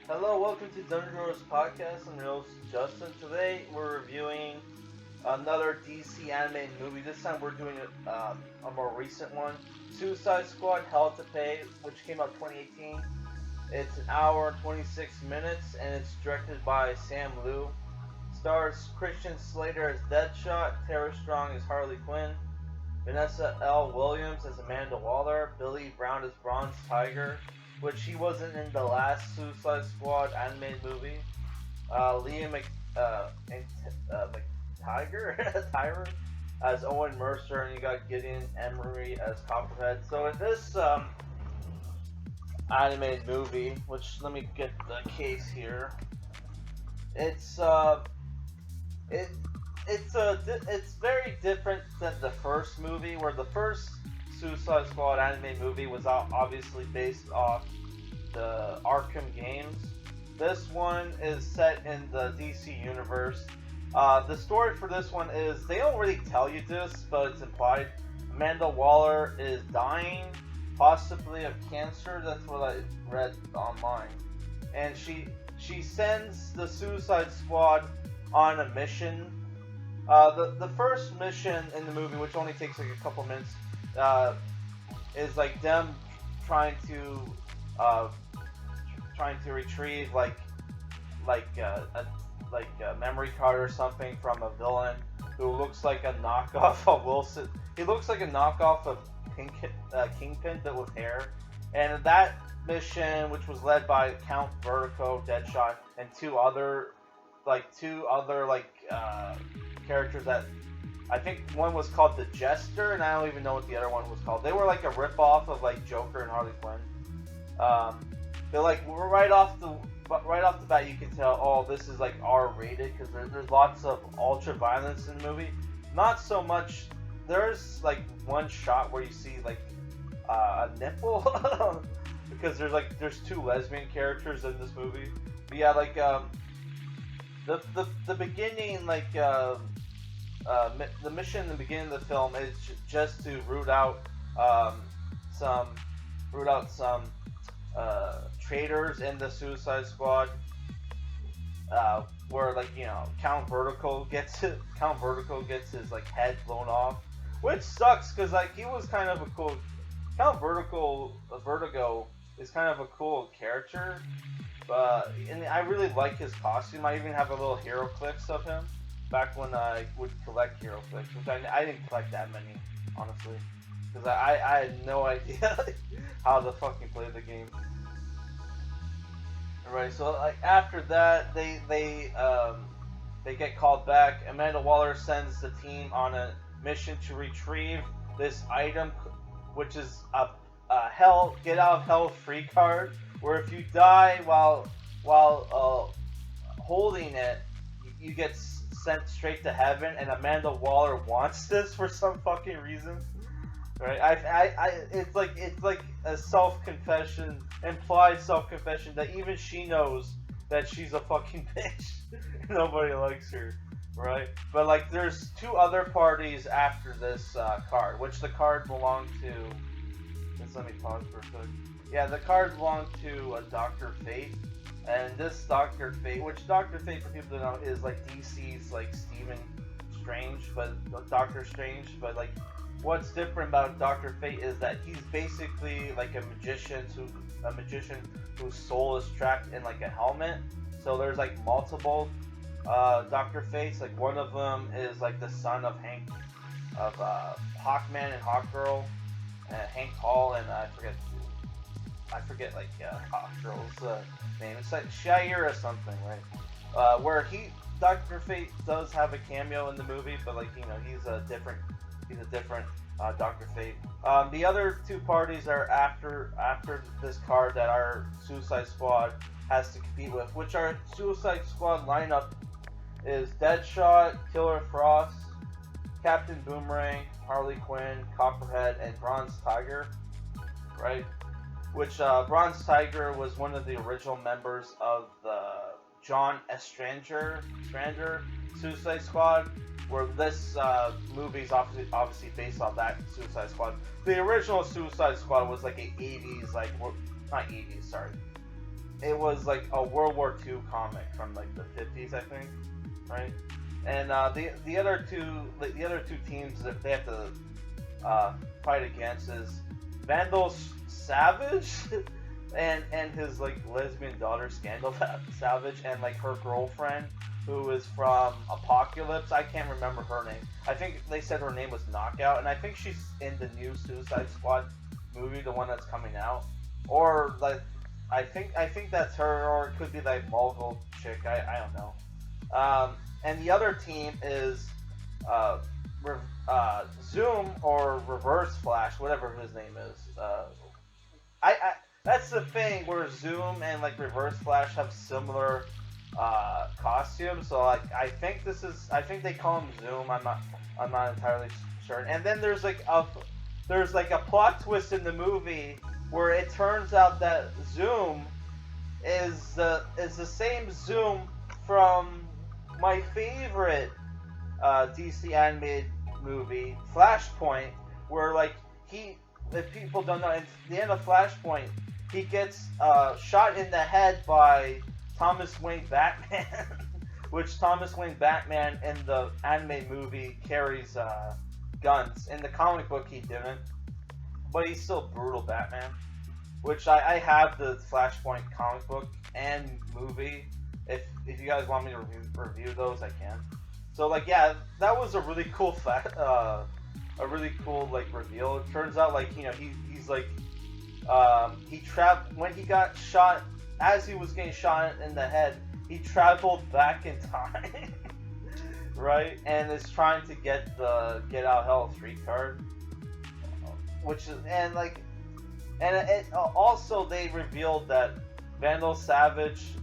Hello, welcome to Dungeon Growers Podcast. I'm your host, Justin. Today we're reviewing another DC animated movie. This time we're doing a more recent one, Suicide Squad: Hell to Pay, which came out 2018. It's an hour and 26 minutes, and it's directed by Sam Liu. Stars Christian Slater as Deadshot, Tara Strong as Harley Quinn, Vanessa L. Williams as Amanda Waller, Billy Brown as Bronze Tiger, which he wasn't in the last Suicide Squad animated movie. Liam McIntyre as Owen Mercer, and you got Gideon Emery as Copperhead. So in this animated movie, which let me get the case here, it's very different than the first movie, where the first Suicide Squad animated movie was obviously based off the Arkham games. This one is set in the DC universe. The story for this one is, they don't really tell you this, but it's implied. Amanda Waller is dying, possibly of cancer. That's what I read online. And she sends the Suicide Squad on a mission. The first mission in the movie, which only takes like a couple minutes, is like them trying to retrieve a memory card or something from a villain who looks like a knockoff of Wilson. He looks like a knockoff of Kingpin, but with hair. And that mission, which was led by Count Vertigo, Deadshot, and two other characters that I think one was called the Jester, and I don't even know what the other one was called. They were like a rip-off of like Joker and Harley Quinn. They're like right off the bat you can tell, oh, this is like R-rated, because there's lots of ultra violence in the movie. Not so much. There's like one shot where you see like a nipple because there's two lesbian characters in this movie. But yeah, like the beginning, like the mission in the beginning of the film is just to root out some traitors in the Suicide Squad, where like, you know, Count Vertigo gets his like head blown off, which sucks because like he was kind of a cool Vertigo is kind of a cool character, and I really like his costume. I even have a little hero clicks of him back when I would collect hero clicks, which I didn't collect that many, honestly, because I had no idea how to fucking play the game. Right, so like after that, they get called back. Amanda Waller sends the team on a mission to retrieve this item, which is a get out of hell free card, where if you die while holding it, you get sent straight to heaven. And Amanda Waller wants this for some fucking reason. Right, it's like a self-confession, implied self-confession, that even she knows that she's a fucking bitch. Nobody likes her, right? But like, there's two other parties after this card, which the card belonged to. Just let me pause for a sec. Yeah, the card belonged to Dr. Fate, and this Dr. Fate, which Dr. Fate, for people to know, is like DC's like Stephen Strange, but Doctor Strange, but like. What's different about Dr. Fate is that he's basically like a magician whose soul is trapped in like a helmet. So there's like multiple Dr. Fates. Like one of them is like the son of Hawkman and Hawkgirl, Hank Hall, and I forget like Hawkgirl's name. It's like Shire or something, right? Where Dr. Fate does have a cameo in the movie, but like, you know, he's a different Dr. Fate. The other two parties are after this card that our Suicide Squad has to compete with, which our Suicide Squad lineup is Deadshot, Killer Frost, Captain Boomerang, Harley Quinn, Copperhead, and Bronze Tiger, right? Which Bronze Tiger was one of the original members of the John Stranger Suicide Squad, where this movie is obviously based on that Suicide Squad. The original Suicide Squad was like an 80s, like, not 80s, sorry. it was like a World War II comic from like the 50s, I think, right? And the other two teams that they have to fight against is Vandal Savage and his like lesbian daughter Scandal Savage, and like her girlfriend who is from Apocalypse. I can't remember her name. I think they said her name was Knockout, and I think she's in the new Suicide Squad movie, the one that's coming out. Or like I think that's her, or it could be like Mogul chick. I don't know. And the other team is Zoom or Reverse Flash, whatever his name is. That's the thing where Zoom and like Reverse Flash have similar costumes. So like I think they call him Zoom. I'm not entirely sure. And then there's like a plot twist in the movie where it turns out that Zoom is the same Zoom from my favorite DC animated movie, Flashpoint, where like if people don't know, at the end of Flashpoint, he gets shot in the head by Thomas Wayne Batman, which Thomas Wayne Batman in the anime movie carries guns. In the comic book, he didn't, but he's still brutal Batman. Which I have the Flashpoint comic book and movie. If you guys want me to review those, I can. So like yeah, that was a really cool like reveal. It turns out like he's like he trapped when he got shot. As he was getting shot in the head, he traveled back in time, right? And is trying to get the Get Out Hell 3 card, which is it also they revealed that Vandal Savage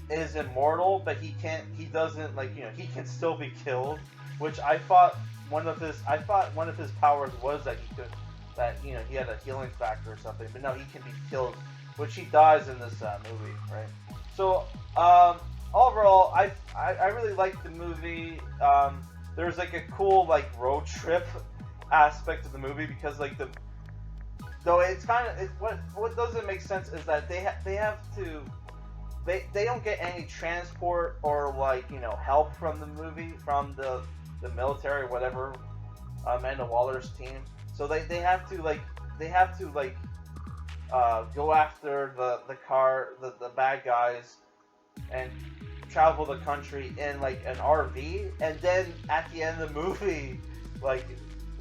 is immortal, but he doesn't he can still be killed, which I thought one of his powers was that he had a healing factor or something, but no, he can be killed, which he dies in this movie, right? So overall, I really liked the movie. There's like a cool like road trip aspect of the movie because like what doesn't make sense is that they don't get any transport or like help from the movie, from the military or whatever, Amanda Waller's team. So they have to go after the bad guys and travel the country in like an RV, and then at the end of the movie, like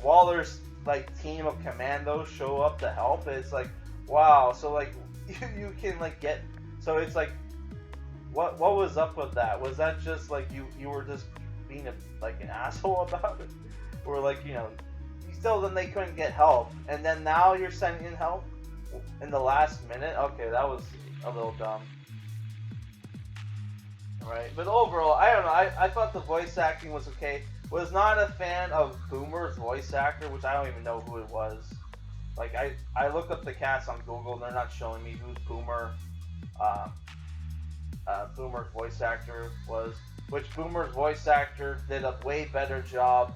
Waller's like team of commandos show up to help. It's like, wow. So like you can like get, so it's like what was up with that? Was that just like you were just being like an asshole about it, or like still then they couldn't get help, and then now you're sending in help in the last minute? Okay, that was a little dumb. Right, but overall, I don't know. I thought the voice acting was okay. Was not a fan of Boomer's voice actor, which I don't even know who it was. Like I looked up the cast on Google, and they're not showing me who's Boomer's voice actor was. Which Boomer's voice actor did a way better job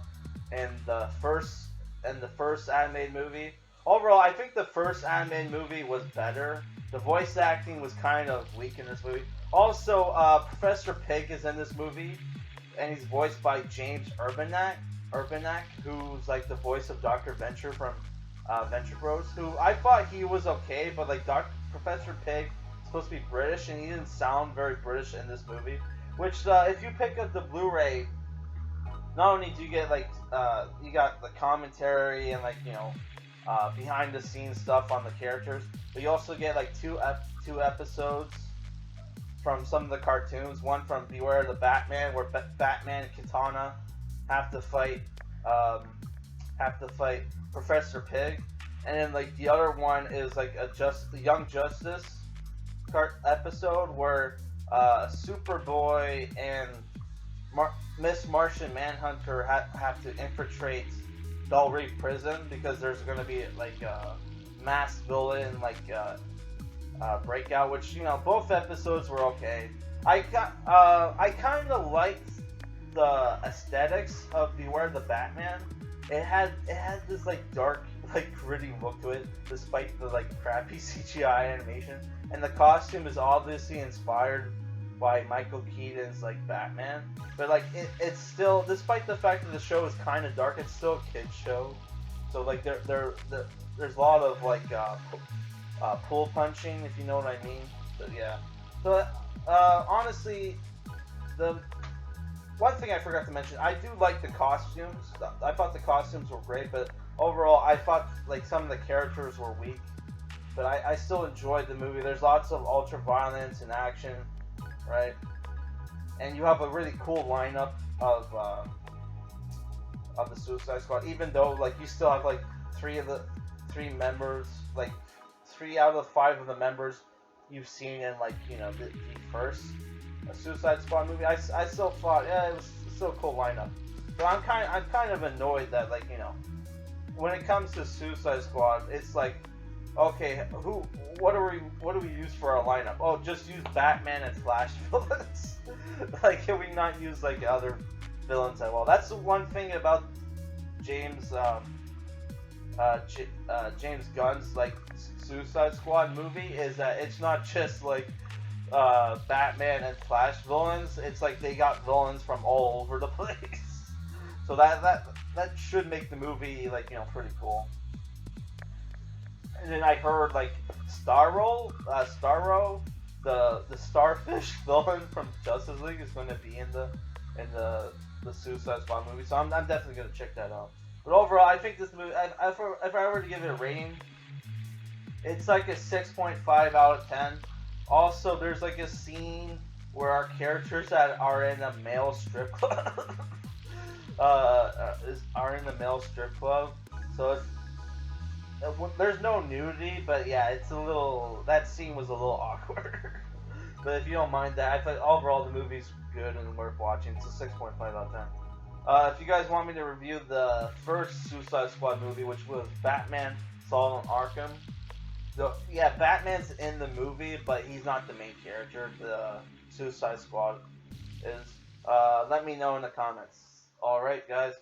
in the first animated movie. Overall, I think the first animated movie was better. The voice acting was kind of weak in this movie. Also, Professor Pig is in this movie, and he's voiced by James Urbanek, who's like the voice of Dr. Venture from Venture Bros, who I thought he was okay, but like Professor Pig is supposed to be British, and he didn't sound very British in this movie. Which, if you pick up the Blu-ray, not only do you get like you got the commentary and like behind the scenes stuff on the characters, but you also get like two episodes from some of the cartoons. One from Beware the Batman, where Batman and Katana have to fight Professor Pig, and then like the other one is like the Young Justice episode where Superboy and Miss Martian Manhunter have to infiltrate Belle Reef Prison because there's going to be like a mass villain breakout, which both episodes were okay. I kind of liked the aesthetics of Beware the Batman. It had this like dark like gritty look to it, despite the like crappy CGI animation. And the costume is obviously inspired by Michael Keaton's like Batman, but like it's still, despite the fact that the show is kind of dark, it's still a kids show. So like there's a lot of like pull punching, if you know what I mean. But yeah. So honestly, the one thing I forgot to mention, I do like the costumes. I thought the costumes were great, but overall, I thought like some of the characters were weak. But I still enjoyed the movie. There's lots of ultra violence and action, right? And you have a really cool lineup of the Suicide Squad. Even though like you still have like three members, like 3 out of 5 of the members you've seen in like the first Suicide Squad movie. I still thought it was still a cool lineup. But I'm kind of annoyed that like when it comes to Suicide Squad, it's like, okay, what do we use for our lineup? Oh, just use Batman and Flash villains. Like, can we not use like other villains at all? That's the one thing about James Gunn's like Suicide Squad movie, is that it's not just like Batman and Flash villains. It's like they got villains from all over the place. So that should make the movie like pretty cool. And then I heard like Starro, the starfish villain from Justice League, is going to be in the Suicide Squad movie. So I'm definitely going to check that out. But overall, I think this movie, if I were to give it a rating, it's like a 6.5 out of 10. Also, there's like a scene where our characters that are in a male strip club are in the male strip club. So there's no nudity, but yeah, it's a little. That scene was a little awkward. But if you don't mind that, I think overall the movie's good and worth watching. It's a 6.5 out of 10. If you guys want me to review the first Suicide Squad movie, which was Batman: Assault on Arkham. Yeah, Batman's in the movie, but he's not the main character. The Suicide Squad is. Let me know in the comments. Alright, guys.